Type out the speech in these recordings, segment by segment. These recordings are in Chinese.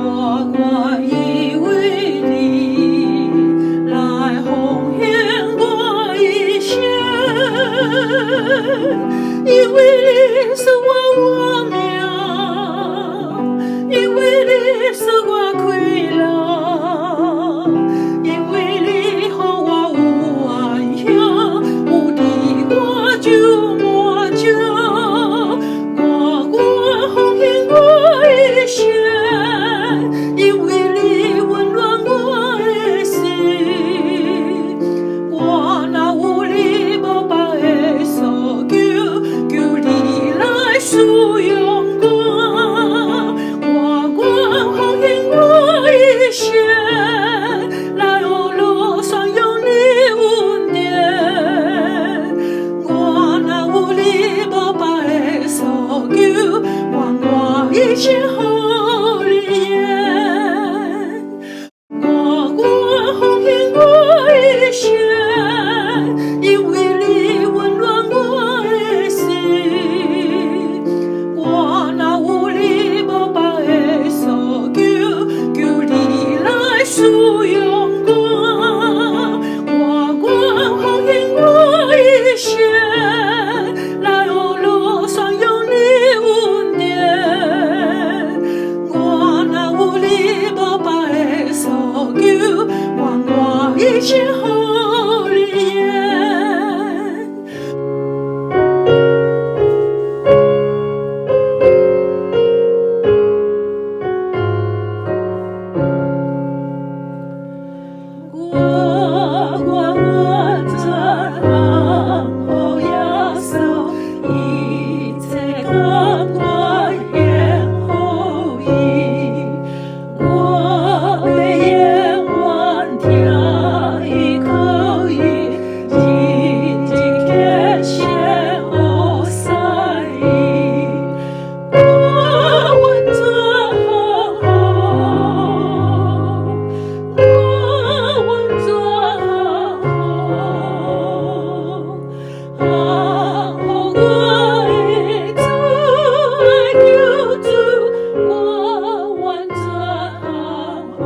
我因为你是我命，因为你是我快乐，因为你予我有安享，有你我就满足，我奉献我一生，因为你温暖我的心，我若有你无别的所求，求你来使用我，我奉献我一生，来学路善用你恩典，我若有你无别的所求，我一生予你演，我奉献我一生，因为你温暖我的心，我若有你无别的所求，求你来使用我，我奉献我一生，来学路善用你恩典，我若有你无别的所求，我一生予你演。我真好耶稣，一切感我也好意，我的愿望听伊可以，一直感谢我善意，我真好。我真好，我的主爱救主，我完全好，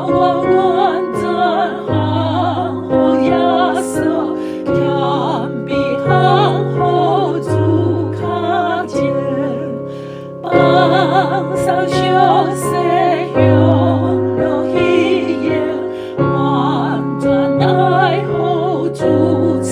我完全好，耶稣强比好主看见。放上小世向了喜悦，完全爱好主切。